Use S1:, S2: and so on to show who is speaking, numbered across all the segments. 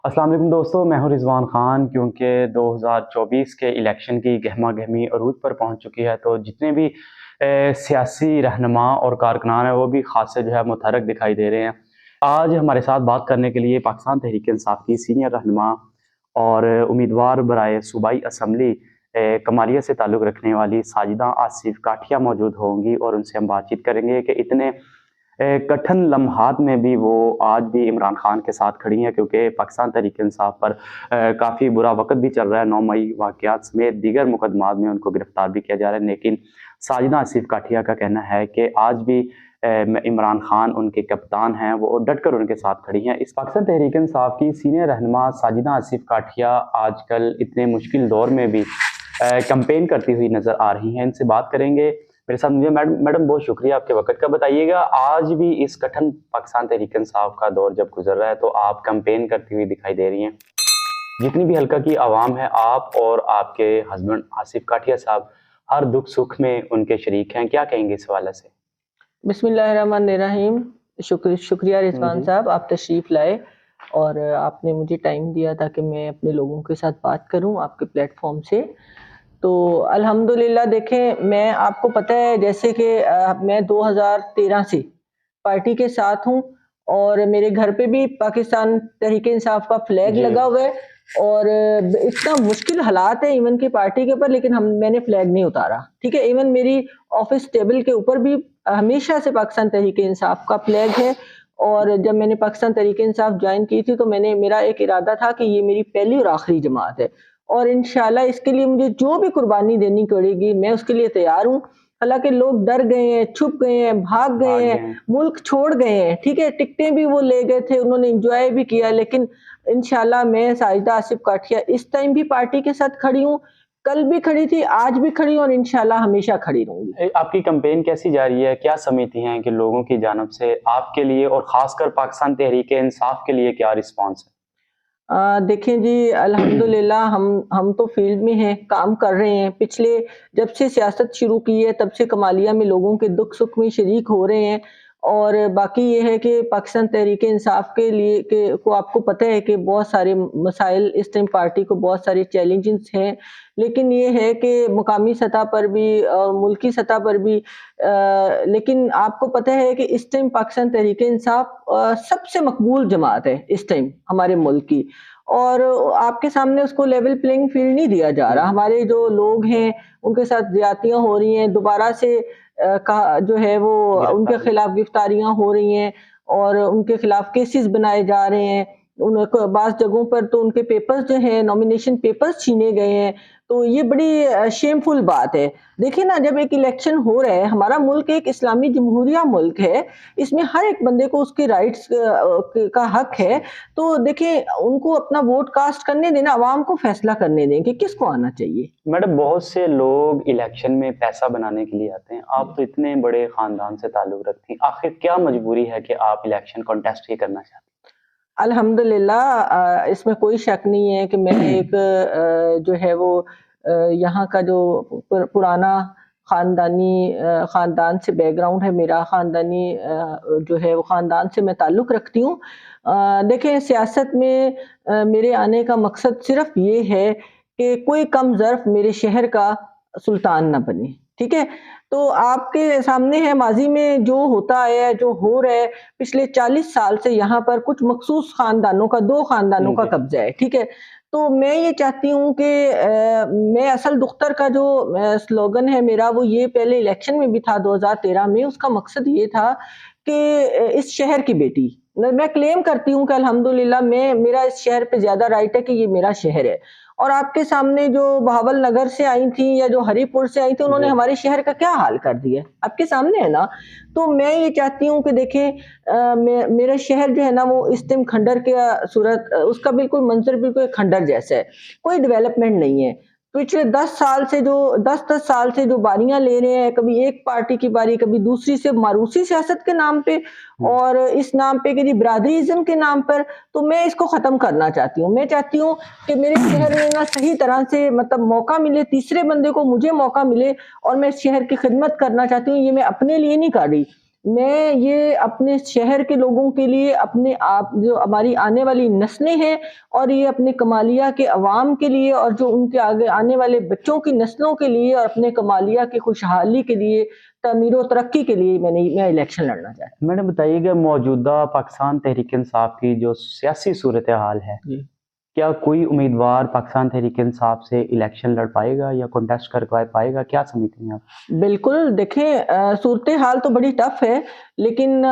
S1: السلام علیکم دوستو، میں ہوں رضوان خان۔ کیونکہ 2024 کے الیکشن کی گہما گہمی عروج پر پہنچ چکی ہے، تو جتنے بھی سیاسی رہنما اور کارکنان ہیں وہ بھی خاصے متحرک دکھائی دے رہے ہیں۔ آج ہمارے ساتھ بات کرنے کے لیے پاکستان تحریک انصاف کی سینئر رہنما اور امیدوار برائے صوبائی اسمبلی کمالیہ سے تعلق رکھنے والی ساجدہ آصف کاٹھیا موجود ہوں گی، اور ان سے ہم بات چیت کریں گے کہ اتنے کٹھن لمحات میں بھی وہ آج بھی عمران خان کے ساتھ کھڑی ہیں، کیونکہ پاکستان تحریک انصاف پر کافی برا وقت بھی چل رہا ہے۔ 9 مئی واقعات سمیت دیگر مقدمات میں ان کو گرفتار بھی کیا جا رہا ہے، لیکن ساجدہ آصف کاٹھیا کا کہنا ہے کہ آج بھی عمران خان ان کے کپتان ہیں، وہ ڈٹ کر ان کے ساتھ کھڑی ہیں۔ اس پاکستان تحریک انصاف کی سینئر رہنما ساجدہ آصف کاٹھیا آج کل اتنے مشکل دور میں بھی کمپین کرتی ہوئی نظر آ رہی ہیں۔ ان سے بات کریں گے۔ میرے ساتھ میڈم بہت شکریہ آپ کے وقت کا۔ بتائیے گا، آج بھی اس کٹھن پاکستان تحریک انصاف کا دور جب گزر رہا ہے تو آپ کمپین کرتی ہوئی دکھائی دے رہی ہیں، جتنی بھی حلقہ کی عوام ہے، آپ اور آپ کے ہسبینڈ آصف کاٹھیا صاحب ہر دکھ سکھ میں ان کے شریک ہیں، کیا کہیں گے اس حوالے سے؟
S2: بسم اللہ الرحمن الرحیم۔ شکریہ رضوان صاحب، آپ تشریف لائے اور آپ نے مجھے ٹائم دیا تاکہ میں اپنے لوگوں کے ساتھ بات کروں آپ کے پلیٹ فارم سے۔ تو الحمدللہ دیکھیں، میں آپ کو پتہ ہے جیسے کہ میں 2013 سے پارٹی کے ساتھ ہوں، اور میرے گھر پہ بھی پاکستان تحریک انصاف کا فلیگ لگا ہوا ہے، اور اتنا مشکل حالات ہے ایون کی پارٹی کے اوپر، لیکن میں نے فلیگ نہیں اتارا، ٹھیک ہے۔ ایون میری آفس ٹیبل کے اوپر بھی ہمیشہ سے پاکستان تحریک انصاف کا فلیگ ہے، اور جب میں نے پاکستان تحریک انصاف جوائن کی تھی تو میرا ایک ارادہ تھا کہ یہ میری پہلی اور آخری جماعت ہے، اور انشاءاللہ اس کے لیے مجھے جو بھی قربانی دینی پڑے گی میں اس کے لیے تیار ہوں۔ حالانکہ لوگ ڈر گئے ہیں، چھپ گئے ہیں، بھاگ گئے ہیں، ملک چھوڑ گئے ہیں، ٹھیک ہے، ٹکٹیں بھی وہ لے گئے تھے، انہوں نے انجوائے بھی کیا، لیکن انشاءاللہ میں ساجدہ آصف کاٹھیا اس ٹائم بھی پارٹی کے ساتھ کھڑی ہوں، کل بھی کھڑی تھی، آج بھی کھڑی ہوں، اور انشاءاللہ ہمیشہ کھڑی رہوں گی۔
S1: آپ کی کمپین کیسی جا رہی ہے؟ کیا سمجھتی ہیں کہ لوگوں کی جانب سے آپ کے لیے اور خاص کر پاکستان تحریک انصاف کے لیے کیا رسپانس ہے؟
S2: دیکھیں جی، الحمدللہ ہم تو فیلڈ میں ہیں، کام کر رہے ہیں، پچھلے جب سے سیاست شروع کی ہے تب سے کمالیہ میں لوگوں کے دکھ سکھ میں شریک ہو رہے ہیں، اور باقی یہ ہے کہ پاکستان تحریک انصاف کے لیے کو آپ کو پتہ ہے کہ بہت سارے مسائل اس ٹائم پارٹی کو بہت سارے چیلنجز ہیں، لیکن یہ ہے کہ مقامی سطح پر بھی اور ملکی سطح پر بھی، لیکن آپ کو پتہ ہے کہ اس ٹائم پاکستان تحریک انصاف سب سے مقبول جماعت ہے اس ٹائم ہمارے ملک کی، اور آپ کے سامنے اس کو لیول پلینگ فیلڈ نہیں دیا جا رہا۔ ہمارے جو لوگ ہیں ان کے ساتھ زیادتیاں ہو رہی ہیں، دوبارہ سے جو ہے وہ ان کے خلاف گرفتاریاں ہو رہی ہیں، اور ان کے خلاف کیسز بنائے جا رہے ہیں، بعض جگہوں پر تو ان کے پیپرز جو ہیں، نومینیشن پیپرز چھینے گئے ہیں، تو یہ بڑی شیم فل بات ہے۔ دیکھیں نا، جب ایک الیکشن ہو رہا ہے، ہمارا ملک ایک اسلامی جمہوریہ ملک ہے، اس میں ہر ایک بندے کو اس کے رائٹس کا حق ہے، تو دیکھیں ان کو اپنا ووٹ کاسٹ کرنے دینا، عوام کو فیصلہ کرنے دیں کہ کس کو آنا چاہیے۔
S1: میڈم، بہت سے لوگ الیکشن میں پیسہ بنانے کے لیے آتے ہیں، آپ تو اتنے بڑے خاندان سے تعلق رکھتی ہیں، آخر کیا مجبوری ہے کہ آپ الیکشن کانٹیسٹ ہی کرنا چاہتے ہیں؟
S2: الحمدللہ اس میں کوئی شک نہیں ہے کہ میں ایک جو ہے وہ یہاں کا جو پرانا خاندان سے بیک گراؤنڈ ہے میرا، خاندانی جو ہے وہ خاندان سے میں تعلق رکھتی ہوں۔ دیکھیں، سیاست میں میرے آنے کا مقصد صرف یہ ہے کہ کوئی کم ظرف میرے شہر کا سلطان نہ بنے، ٹھیک ہے۔ تو آپ کے سامنے ہے ماضی میں جو ہوتا ہے، جو ہو رہا ہے، پچھلے 40 سال سے یہاں پر کچھ مخصوص خاندانوں کا، 2 خاندانوں کا قبضہ ہے، ٹھیک ہے۔ تو میں یہ چاہتی ہوں کہ میں اصل دختر کا جو سلوگن ہے میرا، وہ یہ پہلے الیکشن میں بھی تھا 2013 میں، اس کا مقصد یہ تھا کہ اس شہر کی بیٹی، میں کلیم کرتی ہوں کہ الحمدللہ میرا اس شہر پہ زیادہ رائٹ ہے کہ یہ میرا شہر ہے، اور آپ کے سامنے جو بہاول نگر سے آئی تھیں یا جو ہری پور سے آئی تھیں، انہوں نے ہمارے شہر کا کیا حال کر دیا، آپ کے سامنے ہے نا۔ تو میں یہ چاہتی ہوں کہ دیکھیں میرا شہر جو ہے نا وہ اس ٹائم کھنڈر کے صورت، اس کا بالکل منظر بالکل کھنڈر جیسا ہے، کوئی ڈیولپمنٹ نہیں ہے۔ پچھلے 10 سال سے جو باریاں لے رہے ہیں، کبھی ایک پارٹی کی باری، کبھی دوسری سے، ماروثی سیاست کے نام پہ، اور اس نام پہ کہ جی برادری ازم کے نام پر، تو میں اس کو ختم کرنا چاہتی ہوں۔ میں چاہتی ہوں کہ میرے شہر میں نا صحیح طرح سے مطلب موقع ملے، تیسرے بندے کو مجھے موقع ملے، اور میں اس شہر کی خدمت کرنا چاہتی ہوں۔ یہ میں اپنے لیے نہیں کر رہی، میں یہ اپنے شہر کے لوگوں کے لیے، اپنے آپ جو ہماری آنے والی نسلیں ہیں، اور یہ اپنے کمالیہ کے عوام کے لیے، اور جو ان کے آگے آنے والے بچوں کی نسلوں کے لیے، اور اپنے کمالیہ کی خوشحالی کے لیے، تعمیر و ترقی کے لیے میں الیکشن لڑنا چاہتا
S1: میں نے بتائیے کہ موجودہ پاکستان تحریک انصاف کی جو سیاسی صورتحال ہے،
S2: ہوں۔
S1: کیا کوئی امیدوار پاکستان تحریک انصاف سے الیکشن لڑ پائے گا یا کنٹیسٹ کر پائے گا؟ کیا سمجھتی ہیں آپ؟
S2: بالکل، دیکھیں صورتحال تو بڑی ٹف ہے، لیکن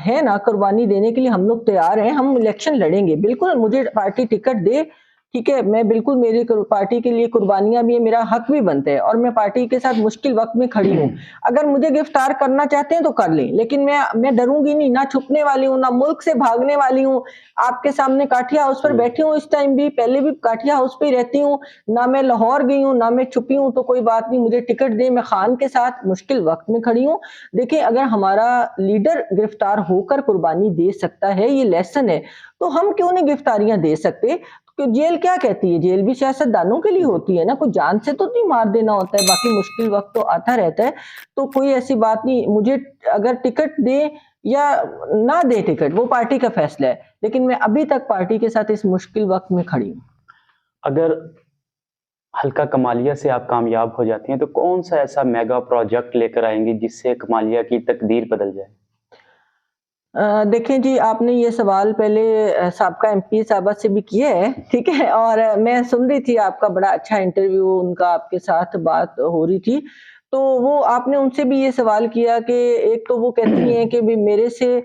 S2: ہے نا، قربانی دینے کے لیے ہم لوگ تیار ہیں، ہم الیکشن لڑیں گے، بالکل مجھے پارٹی ٹکٹ دے، ٹھیک ہے، میں بالکل، میری پارٹی کے لیے قربانیاں بھی ہیں، میرا حق بھی بنتا ہے، اور میں پارٹی کے ساتھ مشکل وقت میں کھڑی ہوں۔ اگر مجھے گرفتار کرنا چاہتے ہیں تو کر لیں، لیکن میں ڈروں گی نہیں، نہ چھپنے والی ہوں، نہ ملک سے بھاگنے والی ہوں۔ آپ کے سامنے کاٹھیا ہاؤس پر بیٹھی ہوں اس ٹائم بھی، پہلے بھی کاٹھیا ہاؤس پہ ہی رہتی ہوں، نہ میں لاہور گئی ہوں، نہ میں چھپی ہوں، تو کوئی بات نہیں، مجھے ٹکٹ دیں، میں خان کے ساتھ مشکل وقت میں کھڑی ہوں۔ دیکھیں، اگر ہمارا لیڈر گرفتار ہو کر قربانی دے سکتا ہے، یہ لیسن ہے، تو ہم کیوں نہیں گرفتاریاں دے سکتے؟ کہ جیل کیا کہتی ہے؟ جیل بھی سیاست دانوں کے لیے ہوتی ہے نا، کوئی جان سے تو نہیں مار دینا ہوتا ہے، باقی مشکل وقت تو آتا رہتا ہے، تو کوئی ایسی بات نہیں۔ مجھے اگر ٹکٹ دے یا نہ دے ٹکٹ، وہ پارٹی کا فیصلہ ہے، لیکن میں ابھی تک پارٹی کے ساتھ اس مشکل وقت میں کھڑی ہوں۔
S1: اگر حلقہ کمالیہ سے آپ کامیاب ہو جاتی ہیں تو کون سا ایسا میگا پروجیکٹ لے کر آئیں گی جس سے کمالیہ کی تقدیر بدل جائے؟
S2: دیکھیں جی، آپ نے یہ سوال پہلے سابقہ ایم پی صاحبہ سے بھی کیا ہے، ٹھیک ہے، اور میں سن رہی تھی آپ کا بڑا اچھا انٹرویو، ان کا آپ کے ساتھ بات ہو رہی تھی، تو وہ آپ نے ان سے بھی یہ سوال کیا کہ ایک تو وہ کہتی ہیں کہ بھی میرے سے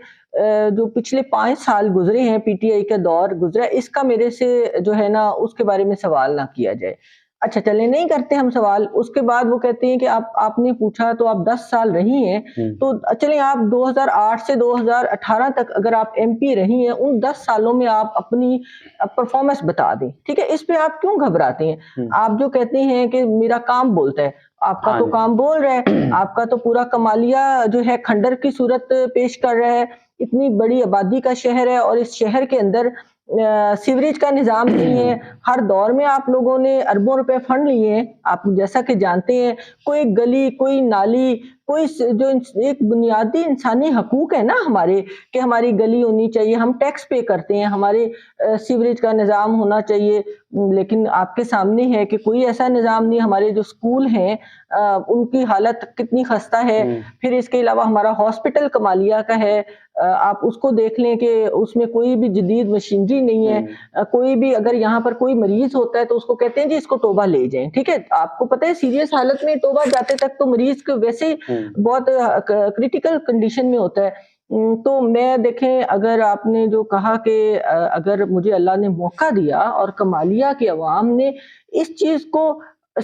S2: جو پچھلے 5 سال گزرے ہیں، پی ٹی آئی کا دور گزرا ہے، اس کا میرے سے جو ہے نا اس کے بارے میں سوال نہ کیا جائے۔ اچھا چلیں، نہیں کرتے ہم سوال۔ اس کے بعد وہ کہتے ہیں کہ آپ نے پوچھا تو آپ 10 سال رہی ہیں، تو چلیں آپ 2008 سے 2018 تک اگر آپ ایم پی رہی ہیں، ان 10 سالوں میں آپ اپنی پرفارمنس بتا دیں، ٹھیک ہے، اس پہ آپ کیوں گھبراتے ہیں؟ آپ جو کہتے ہیں کہ میرا کام بولتا ہے، آپ کا تو کام بول رہا ہے، آپ کا تو پورا کمالیہ جو ہے کھنڈر کی صورت پیش کر رہا ہے، اتنی بڑی آبادی کا شہر ہے، اور اس شہر کے اندر سیوریج کا نظام نہیں ہے۔ ہر دور میں آپ لوگوں نے اربوں روپے فنڈ لیے ہیں، آپ جیسا کہ جانتے ہیں، کوئی گلی، کوئی نالی، کوئی جو ایک بنیادی انسانی حقوق ہے نا ہمارے، کہ ہماری گلی ہونی چاہیے، ہم ٹیکس پے کرتے ہیں، ہمارے سیوریج کا نظام ہونا چاہیے، لیکن آپ کے سامنے ہے کہ کوئی ایسا نظام نہیں۔ ہمارے جو سکول ہیں ان کی حالت کتنی خستہ ہے، پھر اس کے علاوہ ہمارا ہاسپٹل کمالیہ کا ہے، آپ اس کو دیکھ لیں کہ اس میں کوئی بھی جدید مشینری نہیں ہے، کوئی بھی اگر یہاں پر کوئی مریض ہوتا ہے تو اس کو کہتے ہیں جی اس کو توبہ لے جائیں، ٹھیک ہے، آپ کو پتہ ہے سیریس حالت میں توبہ جاتے تک تو مریض کو ویسے ہی بہت کریٹیکل کنڈیشن میں ہوتا ہے۔ تو میں دیکھیں، اگر آپ نے جو کہا کہ اگر مجھے اللہ نے موقع دیا اور کمالیہ کے عوام نے اس چیز کو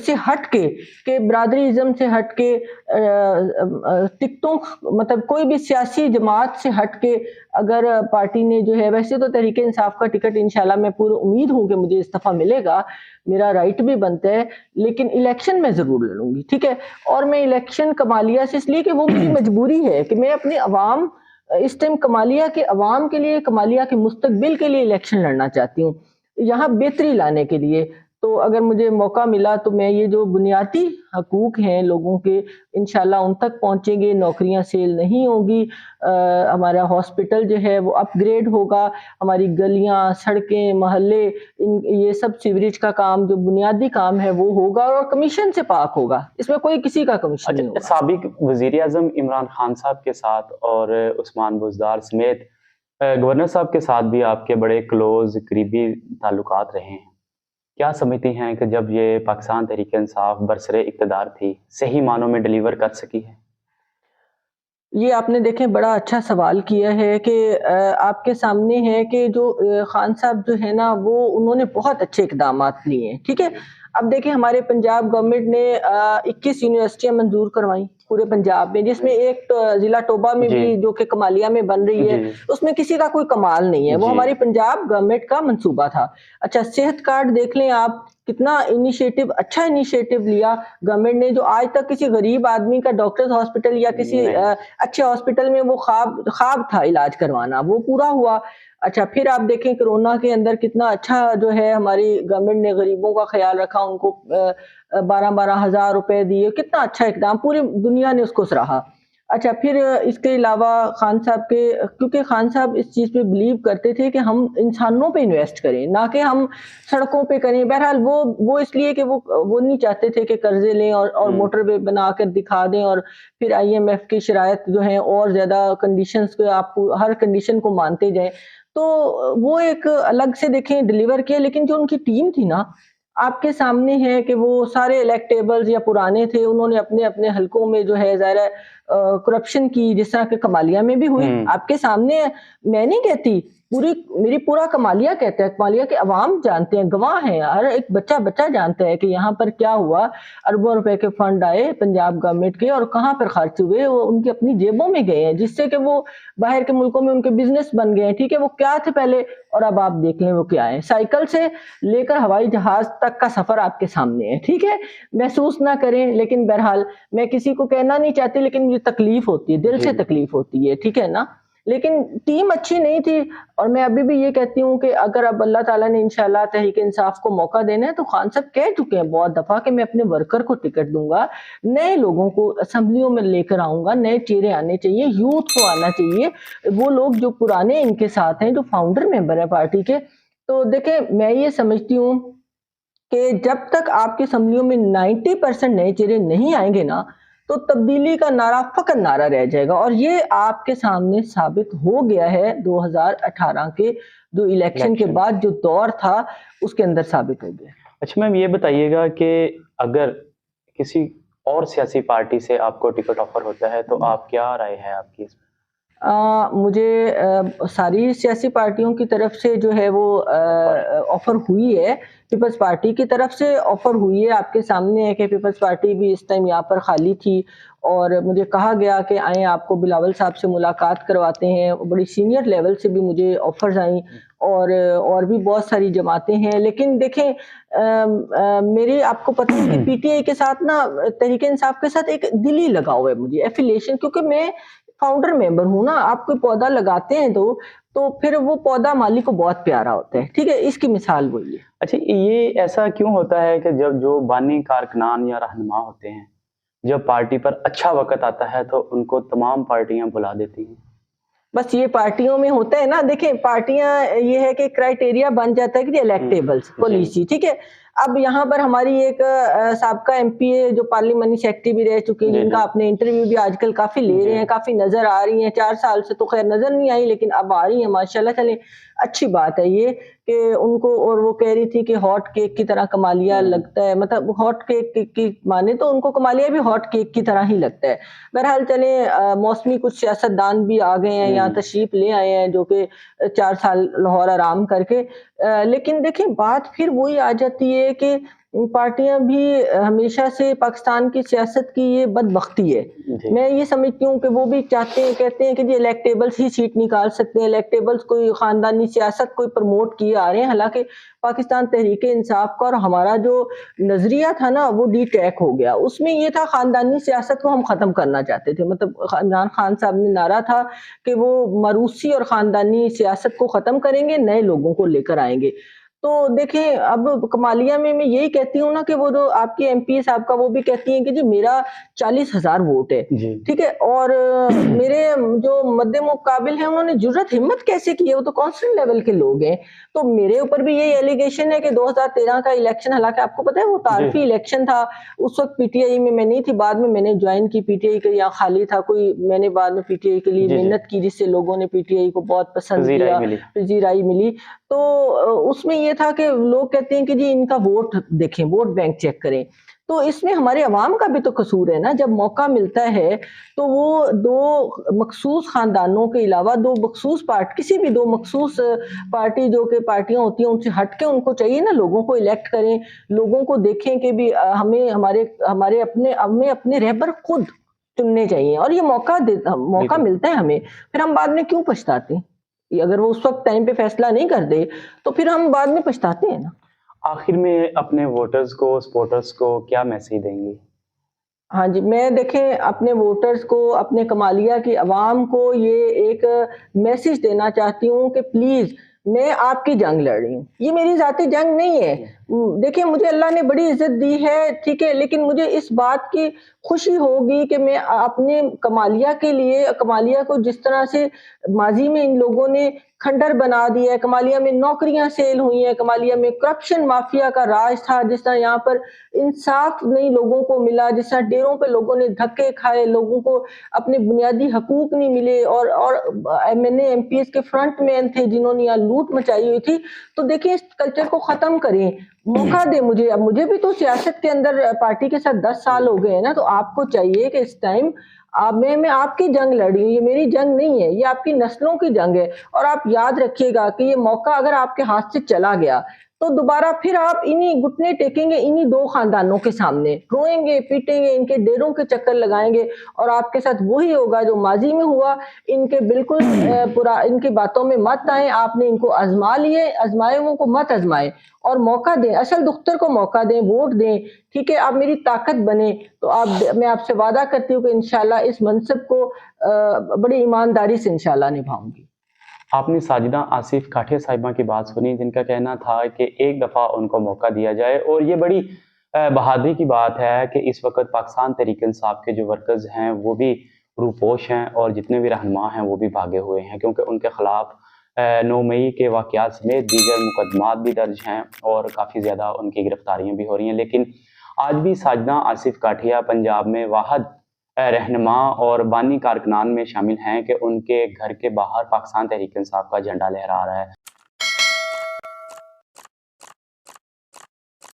S2: سے ہٹ کے، کہ برادری ازم سے ہٹ کے، ٹکٹوں مطلب کوئی بھی سیاسی جماعت سے ہٹ کے، اگر پارٹی نے جو ہے، ویسے تو تحریک انصاف کا ٹکٹ انشاءاللہ میں پورا امید ہوں کہ مجھے اس دفعہ ملے گا، میرا رائٹ بھی بنتا ہے، لیکن الیکشن میں ضرور لڑوں گی، ٹھیک ہے، اور میں الیکشن کمالیہ سے اس لیے کہ وہ میری مجبوری ہے کہ میں اپنے عوام، اس ٹائم کمالیہ کے عوام کے لیے، کمالیہ کے مستقبل کے لیے الیکشن لڑنا چاہتی ہوں، یہاں بہتری لانے کے لیے۔ تو اگر مجھے موقع ملا تو میں یہ جو بنیادی حقوق ہیں لوگوں کے، انشاءاللہ ان تک پہنچیں گے، نوکریاں سیل نہیں ہوگی، ہمارا ہاسپٹل جو ہے وہ اپ گریڈ ہوگا، ہماری گلیاں، سڑکیں، محلے، یہ سب سیوریج کا کام جو بنیادی کام ہے وہ ہوگا، اور کمیشن سے پاک ہوگا، اس میں کوئی کسی کا کمیشن نہیں ہوگا۔
S1: سابق وزیر اعظم عمران خان صاحب کے ساتھ اور عثمان بزدار سمیت گورنر صاحب کے ساتھ بھی آپ کے بڑے کلوز قریبی تعلقات رہے ہیں، کیا سمجھتی ہیں کہ جب یہ پاکستان تحریک انصاف برسر اقتدار تھی، صحیح معنوں میں ڈیلیور کر سکی ہے؟
S2: یہ آپ نے دیکھیں بڑا اچھا سوال کیا ہے کہ آپ کے سامنے ہے کہ جو خان صاحب جو ہے نا، وہ انہوں نے بہت اچھے اقدامات لیے ہیں، ٹھیک ہے، اب دیکھیں ہمارے پنجاب گورنمنٹ نے 21 یونیورسٹیاں منظور کروائیں پورے پنجاب میں، جس میں ایک ضلع ٹوبہ میں بھی جو کہ کمالیہ میں بن رہی ہے، اس میں کسی کا کوئی کمال نہیں ہے، وہ ہماری پنجاب گورنمنٹ کا منصوبہ تھا۔ اچھا، صحت کارڈ دیکھ لیں آپ، کتنا انیشیٹو، اچھا انیشیٹو لیا گورنمنٹ نے، جو آج تک کسی غریب آدمی کا ڈاکٹرز ہاسپٹل یا کسی اچھے ہاسپٹل میں وہ خواب تھا علاج کروانا، وہ پورا ہوا۔ اچھا، پھر آپ دیکھیں کرونا کے اندر کتنا اچھا جو ہے ہماری گورنمنٹ نے غریبوں کا خیال رکھا، ان کو 12,000 روپے دیے، کتنا اچھا اقدام، پوری دنیا نے اس کو سراہا۔ اچھا پھر اس کے علاوہ خان صاحب کے، کیونکہ خان صاحب اس چیز پہ بلیو کرتے تھے کہ ہم انسانوں پہ انویسٹ کریں نہ کہ ہم سڑکوں پہ کریں. بہرحال وہ اس لیے کہ وہ نہیں چاہتے تھے کہ قرضے لیں اور موٹر وے بنا کر دکھا دیں اور پھر IMF کی شرائط جو ہیں اور زیادہ کنڈیشنز کو آپ ہر کنڈیشن کو مانتے جائیں. تو وہ ایک الگ سے دیکھیں ڈیلیور کیا، لیکن جو ان کی ٹیم تھی نا آپ کے سامنے ہے کہ وہ سارے الیکٹیبلز یا پرانے تھے، انہوں نے اپنے اپنے حلقوں میں جو ہے ظاہر ہے کرپشن کی، جس طرح کہ کمالیہ میں بھی ہوئی آپ کے سامنے ہے. میں نہیں کہتی، میری پورا کمالیہ کہتا ہے، کمالیہ کے عوام جانتے ہیں، گواہ ہیں، ہر ایک بچہ جانتا ہے کہ یہاں پر کیا ہوا. اربوں روپے کے فنڈ آئے پنجاب گورنمنٹ کے اور کہاں پر خرچ ہوئے، وہ ان کی اپنی جیبوں میں گئے ہیں، جس سے کہ وہ باہر کے ملکوں میں ان کے بزنس بن گئے ہیں. ٹھیک ہے، وہ کیا تھے پہلے اور اب آپ دیکھ لیں وہ کیا ہے. سائیکل سے لے کر ہوائی جہاز تک کا سفر آپ کے سامنے ہے. ٹھیک ہے، محسوس نہ کریں، لیکن بہرحال میں کسی کو کہنا نہیں چاہتی، لیکن مجھے تکلیف ہوتی ہے، دل سے تکلیف ہوتی ہے. ٹھیک ہے نا، لیکن ٹیم اچھی نہیں تھی. اور میں ابھی بھی یہ کہتی ہوں کہ اگر اب اللہ تعالیٰ نے انشاءاللہ تحریک انصاف کو موقع دینا ہے تو خان صاحب کہہ چکے ہیں بہت دفعہ کہ میں اپنے ورکر کو ٹکٹ دوں گا، نئے لوگوں کو اسمبلیوں میں لے کر آؤں گا، نئے چہرے آنے چاہیے، یوتھ کو آنا چاہیے، وہ لوگ جو پرانے ان کے ساتھ ہیں، جو فاؤنڈر ممبر ہیں پارٹی کے. تو دیکھیں میں یہ سمجھتی ہوں کہ جب تک آپ کی اسمبلیوں میں 90% نئے چہرے نہیں آئیں گے نا تو تبدیلی کا نعرہ فقط نعرہ رہ جائے گا. اور یہ آپ کے سامنے ثابت ہو گیا ہے 2018 کے جو الیکشن کے بعد جو دور تھا اس کے اندر ثابت ہو گیا.
S1: اچھا میم یہ بتائیے گا کہ اگر کسی اور سیاسی پارٹی سے آپ کو ٹکٹ آفر ہوتا ہے تو آپ کیا رائے ہے آپ کی اس میں؟
S2: مجھے ساری سیاسی پارٹیوں کی طرف سے جو ہے وہ آفر ہوئی ہے. پیپلز پارٹی کی طرف سے آفر ہوئی ہے، آپ کے سامنے ہے کہ پیپلز پارٹی بھی اس ٹائم یہاں پر خالی تھی اور مجھے کہا گیا کہ آئیں آپ کو بلاول صاحب سے ملاقات کرواتے ہیں. بڑی سینئر لیول سے بھی مجھے آفرز آئیں اور بھی بہت ساری جماعتیں ہیں. لیکن دیکھیں میری آپ کو پتہ ہے کہ PTI کے ساتھ نا، تحریک انصاف کے ساتھ ایک دلی لگاؤ ہے مجھے، ایفیلیشن، کیونکہ میں فاؤنڈر ممبر ہوں نا. آپ کوئی پودا لگاتے ہیں تو پھر وہ پودا مالی کو بہت پیارا ہوتا ہے. ٹھیک ہے، اس کی مثال وہی ہے.
S1: اچھا یہ ایسا کیوں ہوتا ہے کہ جب جو بانی کارکنان یا رہنما ہوتے ہیں جب پارٹی پر اچھا وقت آتا ہے تو ان کو تمام پارٹیاں بلا دیتی ہیں؟
S2: بس یہ پارٹیوں میں ہوتا ہے نا. دیکھیں پارٹیاں یہ ہے کہ کرائٹیریا بن جاتا ہے کہ الیکٹیبلز پالیسی. ٹھیک ہے، اب یہاں پر ہماری ایک سابقہ MP جو پارلیمانی سیکرٹری بھی رہ چکی ہیں، جن کا اپنے انٹرویو بھی آج کل کافی لے رہے ہیں، کافی نظر آ رہی ہیں. 4 سال سے تو خیر نظر نہیں آئی لیکن اب آ رہی ہیں ماشاءاللہ. چلیں اچھی بات ہے یہ کہ ان کو، اور وہ کہہ رہی تھی کہ ہاٹ کیک کی طرح کمالیہ لگتا ہے، مطلب ہاٹ کیک کی مانے تو ان کو کمالیہ بھی ہاٹ کیک کی طرح ہی لگتا ہے. بہرحال چلیں موسمی کچھ سیاستدان بھی آ گئے ہیں، یہاں تشریف لے آئے ہیں جو کہ 4 سال لاہور آرام کر کے. لیکن دیکھیں بات پھر وہی آ جاتی ہے کہ پارٹیاں بھی ہمیشہ سے پاکستان کی سیاست کی یہ بدبختی ہے. میں یہ سمجھتی ہوں کہ وہ بھی چاہتے ہیں، کہتے ہیں کہ جی الیکٹیبلز ہی سیٹ نکال سکتے ہیں، الیکٹیبلز کوئی خاندانی سیاست کوئی پروموٹ کیے آ رہے ہیں. حالانکہ پاکستان تحریک انصاف کا اور ہمارا جو نظریہ تھا نا وہ ڈی ٹیک ہو گیا. اس میں یہ تھا خاندانی سیاست کو ہم ختم کرنا چاہتے تھے. مطلب عمران خان صاحب نے نعرہ تھا کہ وہ موروثی اور خاندانی سیاست کو ختم کریں گے، نئے لوگوں کو لے کر آئیں گے. تو دیکھیں اب کمالیہ میں یہی کہتی ہوں نا کہ وہ جو آپ کی MP صاحب کا وہ بھی کہتی ہیں کہ جی میرا 40,000 ووٹ ہے. ٹھیک ہے، اور میرے جو مد مقابل ہیں انہوں نے جرت ہمت کیسے کی ہے، وہ تو کانسٹنٹ لیول کے لوگ ہیں. تو میرے اوپر بھی یہی ایلیگیشن ہے کہ 2013 کا الیکشن، حالانکہ آپ کو پتہ ہے وہ تعارفی الیکشن تھا. اس وقت PTI میں نہیں تھی، بعد میں نے جوائن کی PTI کے، یہاں خالی تھا کوئی، میں نے بعد میں PTI کے لیے محنت کی جس سے لوگوں نے PTI کو بہت پسند کیا، پذیرائی ملی. تو اس میں یہ تھا کہ لوگ کہتے ہیں کہ جی ان کا ووٹ دیکھیں، ووٹ بینک چیک کریں. تو اس میں ہمارے عوام کا بھی تو قصور ہے نا. جب موقع ملتا ہے تو وہ دو مخصوص خاندانوں کے علاوہ دو مخصوص کسی بھی دو مخصوص پارٹی جو کہ پارٹیاں ہوتی ہیں ان سے ہٹ کے ان کو چاہیے نا لوگوں کو الیکٹ کریں، لوگوں کو دیکھیں کہ بھی ہمیں اپنے رہبر خود چننے چاہیے. اور یہ موقع ملتا ہے ہمیں، پھر ہم بعد میں کیوں پچھتاتے ہیں؟ اگر وہ اس وقت ٹائم پہ فیصلہ نہیں کر دے تو پھر ہم بعد میں پچھتاتے ہیں نا.
S1: آخر میں اپنے ووٹرز کو، سپورٹرز کو کیا میسیج دیں گی؟
S2: ہاں جی، میں دیکھیں اپنے ووٹرز کو، اپنے کمالیہ کی عوام کو یہ ایک میسیج دینا چاہتی ہوں کہ پلیز میں آپ کی جنگ لڑ رہی ہوں. یہ میری ذاتی جنگ نہیں ہے. دیکھیں مجھے اللہ نے بڑی عزت دی ہے، ٹھیک ہے، لیکن مجھے اس بات کی خوشی ہوگی کہ میں اپنے کمالیہ کے لیے، کمالیہ کو جس طرح سے ماضی میں ان لوگوں نے کھنڈر بنا دیا ہے، کمالیہ میں نوکریاں سیل ہوئی ہیں، کمالیہ میں کرپشن مافیا کا راج تھا، جس طرح یہاں پر انصاف نہیں لوگوں کو ملا، جس طرح ڈیروں پہ لوگوں نے دھکے کھائے، لوگوں کو اپنے بنیادی حقوق نہیں ملے، اور M N A M P S کے فرنٹ مین تھے جنہوں نے یہاں لوٹ مچائی ہوئی تھی. تو دیکھیں اس کلچر کو ختم کریں، موقع دیں مجھے. اب مجھے بھی تو سیاست کے اندر پارٹی کے ساتھ 10 سال ہو گئے ہیں نا، تو آپ کو چاہیے کہ اس ٹائم میں آپ کی جنگ لڑی ہوں، یہ میری جنگ نہیں ہے، یہ آپ کی نسلوں کی جنگ ہے. اور آپ یاد رکھیے گا کہ یہ موقع اگر آپ کے ہاتھ سے چلا گیا تو دوبارہ پھر آپ انہی گھٹنے ٹیکیں گے انہی دو خاندانوں کے سامنے، روئیں گے، پیٹیں گے، ان کے ڈیروں کے چکر لگائیں گے، اور آپ کے ساتھ وہی ہوگا جو ماضی میں ہوا. ان کے بالکل ان کی باتوں میں مت آئیں. آپ نے ان کو آزما لیے، آزمائے وہ کو مت آزمائیں، اور موقع دیں، اصل دختر کو موقع دیں، ووٹ دیں، ٹھیک ہے. آپ میری طاقت بنیں تو میں آپ سے وعدہ کرتی ہوں کہ انشاءاللہ اس منصب کو بڑی ایمانداری سے انشاءاللہ نبھاؤں گی.
S1: آپ نے ساجدہ آصف کاٹھے صاحبہ کی بات سنی، جن کا کہنا تھا کہ ایک دفعہ ان کو موقع دیا جائے، اور یہ بڑی بہادری کی بات ہے کہ اس وقت پاکستان تحریک انصاف کے جو ورکرز ہیں وہ بھی روپوش ہیں، اور جتنے بھی رہنما ہیں وہ بھی بھاگے ہوئے ہیں، کیونکہ ان کے خلاف 9 مئی کے واقعات سمیت دیگر مقدمات بھی درج ہیں، اور کافی زیادہ ان کی گرفتاریاں بھی ہو رہی ہیں. لیکن آج بھی ساجدہ آصف کاٹھیا پنجاب میں واحد رہنما اور بانی کارکنان میں شامل ہیں کہ ان کے گھر کے باہر پاکستان تحریک انصاف کا جھنڈا لہرا رہا ہے.